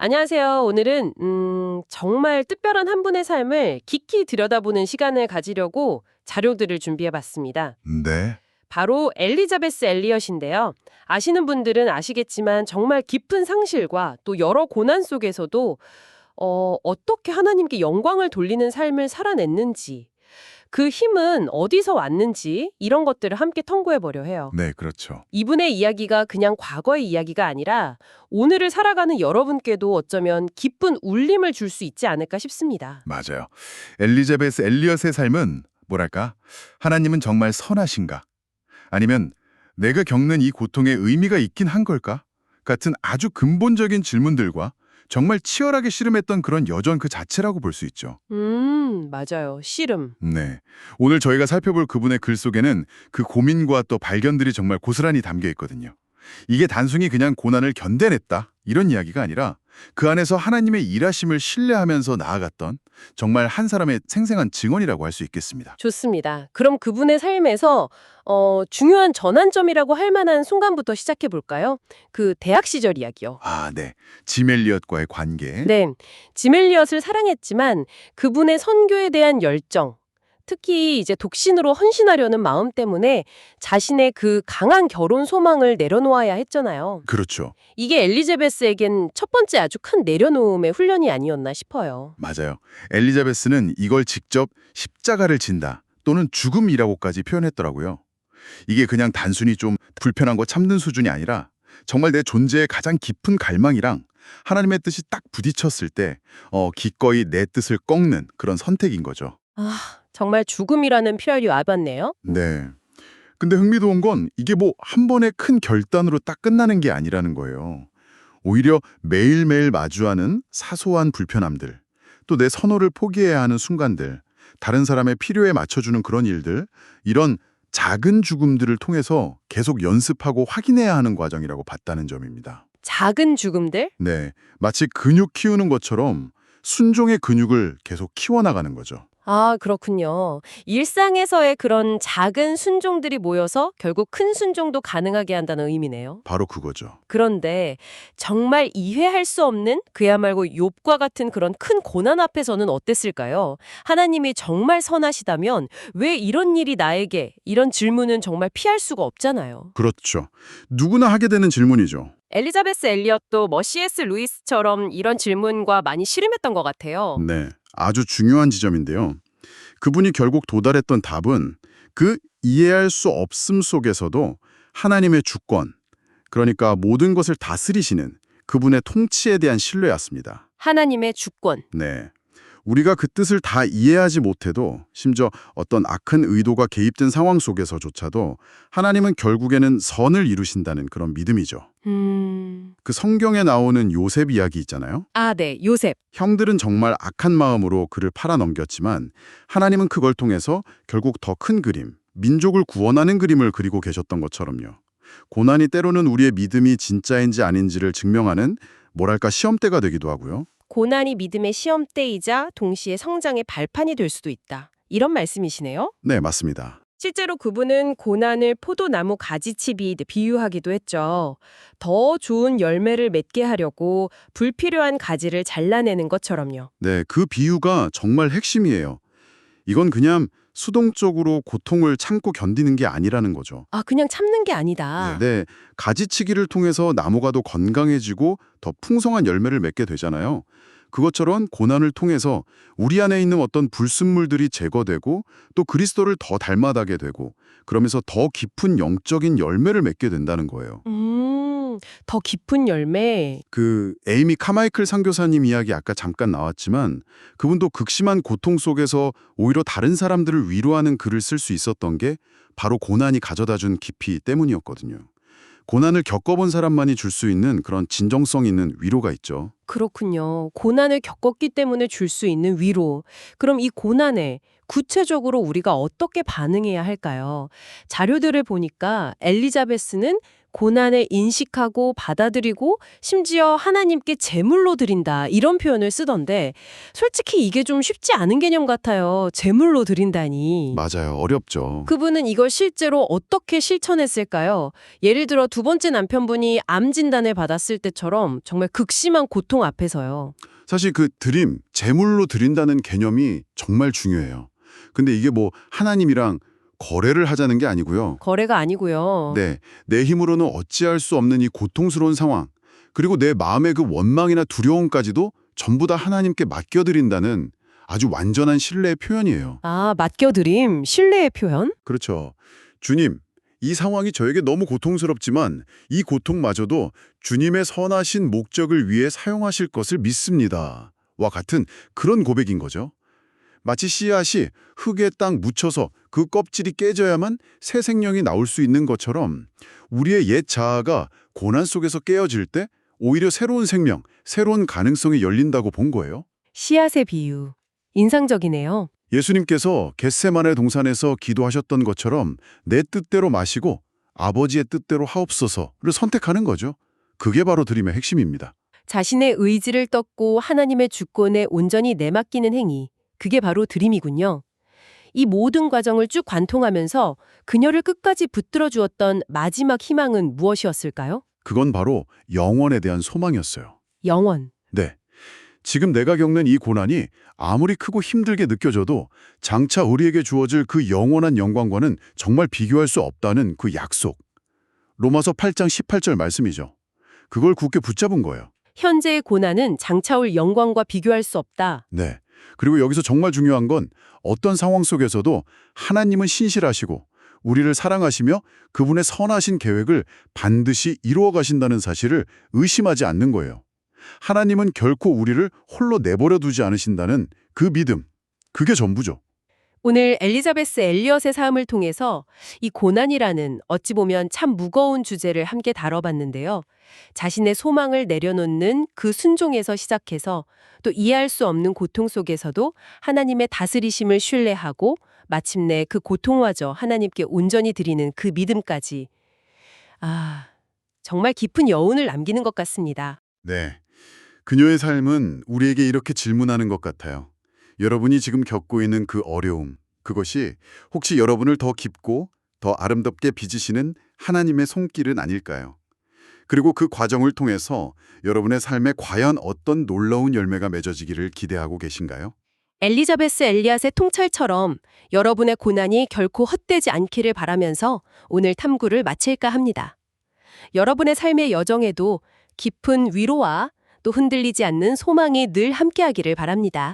안녕하세요. 오늘은 정말 특별한 한 분의 삶을 깊이 들여다보는 시간을 가지려고 자료들을 준비해봤습니다. 네, 바로 엘리자베스 엘리엇인데요. 아시는 분들은 아시겠지만 정말 깊은 상실과 또 여러 고난 속에서도 어떻게 하나님께 영광을 돌리는 삶을 살아냈는지, 그 힘은 어디서 왔는지 이런 것들을 함께 탐구해보려 해요. 네, 그렇죠. 이분의 이야기가 그냥 과거의 이야기가 아니라 오늘을 살아가는 여러분께도 어쩌면 기쁜 울림을 줄 수 있지 않을까 싶습니다. 맞아요. 엘리자베스 엘리엇의 삶은 뭐랄까? 하나님은 정말 선하신가? 아니면 내가 겪는 이 고통에 의미가 있긴 한 걸까? 같은 아주 근본적인 질문들과 정말 치열하게 씨름했던 그런 여정 그 자체라고 볼 수 있죠. 맞아요. 씨름. 네. 오늘 저희가 살펴볼 그분의 글 속에는 그 고민과 또 발견들이 정말 고스란히 담겨 있거든요. 이게 단순히 그냥 고난을 견뎌냈다 이런 이야기가 아니라 그 안에서 하나님의 일하심을 신뢰하면서 나아갔던 정말 한 사람의 생생한 증언이라고 할 수 있겠습니다. 좋습니다. 그럼 그분의 삶에서 중요한 전환점이라고 할 만한 순간부터 시작해 볼까요? 그 대학 시절 이야기요. 아, 네. 짐 엘리엇과의 관계. 네. 짐 엘리엇을 사랑했지만 그분의 선교에 대한 열정, 특히 이제 독신으로 헌신하려는 마음 때문에 자신의 그 강한 결혼 소망을 내려놓아야 했잖아요. 그렇죠. 이게 엘리자베스에겐 첫 번째 아주 큰 내려놓음의 훈련이 아니었나 싶어요. 맞아요. 엘리자베스는 이걸 직접 십자가를 진다 또는 죽음이라고까지 표현했더라고요. 이게 그냥 단순히 좀 불편한 거 참는 수준이 아니라 정말 내 존재의 가장 깊은 갈망이랑 하나님의 뜻이 딱 부딪혔을 때 기꺼이 내 뜻을 꺾는 그런 선택인 거죠. 정말 죽음이라는 표현이 와봤네요. 네. 근데 흥미로운 건 이게 뭐 한 번의 큰 결단으로 딱 끝나는 게 아니라는 거예요. 오히려 매일매일 마주하는 사소한 불편함들, 또 내 선호를 포기해야 하는 순간들, 다른 사람의 필요에 맞춰주는 그런 일들, 이런 작은 죽음들을 통해서 계속 연습하고 확인해야 하는 과정이라고 봤다는 점입니다. 작은 죽음들? 네, 마치 근육 키우는 것처럼 순종의 근육을 계속 키워나가는 거죠. 아, 그렇군요. 일상에서의 그런 작은 순종들이 모여서 결국 큰 순종도 가능하게 한다는 의미네요. 바로 그거죠. 그런데 정말 이해할 수 없는 그야말로 욥과 같은 그런 큰 고난 앞에서는 어땠을까요? 하나님이 정말 선하시다면 왜 이런 일이 나에게 이런 질문은 정말 피할 수가 없잖아요. 그렇죠. 누구나 하게 되는 질문이죠. 엘리자베스 엘리엇도 C.S. 루이스처럼 이런 질문과 많이 씨름했던 것 같아요. 네, 아주 중요한 지점인데요. 그분이 결국 도달했던 답은 그 이해할 수 없음 속에서도 하나님의 주권, 그러니까 모든 것을 다스리시는 그분의 통치에 대한 신뢰였습니다. 하나님의 주권. 네. 우리가 그 뜻을 다 이해하지 못해도 심지어 어떤 악한 의도가 개입된 상황 속에서조차도 하나님은 결국에는 선을 이루신다는 그런 믿음이죠. 그 성경에 나오는 요셉 이야기 있잖아요. 아, 네. 요셉. 형들은 정말 악한 마음으로 그를 팔아넘겼지만 하나님은 그걸 통해서 결국 더 큰 그림, 민족을 구원하는 그림을 그리고 계셨던 것처럼요. 고난이 때로는 우리의 믿음이 진짜인지 아닌지를 증명하는 뭐랄까 시험대가 되기도 하고요. 고난이 믿음의 시험대이자 동시에 성장의 발판이 될 수도 있다. 이런 말씀이시네요. 네, 맞습니다. 실제로 그분은 고난을 포도나무 가지치비 비유하기도 했죠. 더 좋은 열매를 맺게 하려고 불필요한 가지를 잘라내는 것처럼요. 네, 그 비유가 정말 핵심이에요. 이건 그냥 수동적으로 고통을 참고 견디는 게 아니라는 거죠. 아, 그냥 참는 게 아니다. 네, 가지치기를 통해서 나무가 더 건강해지고 더 풍성한 열매를 맺게 되잖아요. 그것처럼 고난을 통해서 우리 안에 있는 어떤 불순물들이 제거되고 또 그리스도를 더 닮아가게 되고 그러면서 더 깊은 영적인 열매를 맺게 된다는 거예요. 더 깊은 열매. 그 에이미 카마이클 선교사님 이야기 아까 잠깐 나왔지만 그분도 극심한 고통 속에서 오히려 다른 사람들을 위로하는 글을 쓸 수 있었던 게 바로 고난이 가져다준 깊이 때문이었거든요. 고난을 겪어본 사람만이 줄 수 있는 그런 진정성 있는 위로가 있죠. 그렇군요. 고난을 겪었기 때문에 줄 수 있는 위로. 그럼 이 고난에 구체적으로 우리가 어떻게 반응해야 할까요? 자료들을 보니까 엘리자베스는 고난을 인식하고 받아들이고 심지어 하나님께 제물로 드린다 이런 표현을 쓰던데 솔직히 이게 좀 쉽지 않은 개념 같아요. 제물로 드린다니. 맞아요. 어렵죠. 그분은 이걸 실제로 어떻게 실천했을까요? 예를 들어 두 번째 남편분이 암 진단을 받았을 때처럼 정말 극심한 고통 앞에서요. 사실 그 드림, 제물로 드린다는 개념이 정말 중요해요. 근데 이게 뭐 하나님이랑 거래를 하자는 게 아니고요. 거래가 아니고요. 네, 내 힘으로는 어찌할 수 없는 이 고통스러운 상황, 그리고 내 마음의 그 원망이나 두려움까지도 전부 다 하나님께 맡겨드린다는 아주 완전한 신뢰의 표현이에요. 아, 맡겨드림, 신뢰의 표현? 그렇죠. 주님, 이 상황이 저에게 너무 고통스럽지만 이 고통마저도 주님의 선하신 목적을 위해 사용하실 것을 믿습니다. 와 같은 그런 고백인 거죠. 마치 씨앗이 흙에 딱 묻혀서 그 껍질이 깨져야만 새 생명이 나올 수 있는 것처럼 우리의 옛 자아가 고난 속에서 깨어질 때 오히려 새로운 생명, 새로운 가능성이 열린다고 본 거예요. 씨앗의 비유. 인상적이네요. 예수님께서 겟세마네 동산에서 기도하셨던 것처럼 내 뜻대로 마시고 아버지의 뜻대로 하옵소서를 선택하는 거죠. 그게 바로 드림의 핵심입니다. 자신의 의지를 떴고 하나님의 주권에 온전히 내맡기는 행위. 그게 바로 드림이군요. 이 모든 과정을 쭉 관통하면서 그녀를 끝까지 붙들어 주었던 마지막 희망은 무엇이었을까요? 그건 바로 영원에 대한 소망이었어요. 영원. 네. 지금 내가 겪는 이 고난이 아무리 크고 힘들게 느껴져도 장차 우리에게 주어질 그 영원한 영광과는 정말 비교할 수 없다는 그 약속. 로마서 8장 18절 말씀이죠. 그걸 굳게 붙잡은 거예요. 현재의 고난은 장차 올 영광과 비교할 수 없다. 네. 그리고 여기서 정말 중요한 건 어떤 상황 속에서도 하나님은 신실하시고 우리를 사랑하시며 그분의 선하신 계획을 반드시 이루어 가신다는 사실을 의심하지 않는 거예요. 하나님은 결코 우리를 홀로 내버려 두지 않으신다는 그 믿음, 그게 전부죠. 오늘 엘리자베스 엘리엇의 삶을 통해서 이 고난이라는 어찌 보면 참 무거운 주제를 함께 다뤄봤는데요. 자신의 소망을 내려놓는 그 순종에서 시작해서 또 이해할 수 없는 고통 속에서도 하나님의 다스리심을 신뢰하고 마침내 그 고통마저 하나님께 온전히 드리는 그 믿음까지. 아, 정말 깊은 여운을 남기는 것 같습니다. 네. 그녀의 삶은 우리에게 이렇게 질문하는 것 같아요. 여러분이 지금 겪고 있는 그 어려움, 그것이 혹시 여러분을 더 깊고 더 아름답게 빚으시는 하나님의 손길은 아닐까요? 그리고 그 과정을 통해서 여러분의 삶에 과연 어떤 놀라운 열매가 맺어지기를 기대하고 계신가요? 엘리자베스 엘리앗의 통찰처럼 여러분의 고난이 결코 헛되지 않기를 바라면서 오늘 탐구를 마칠까 합니다. 여러분의 삶의 여정에도 깊은 위로와 또 흔들리지 않는 소망이 늘 함께하기를 바랍니다.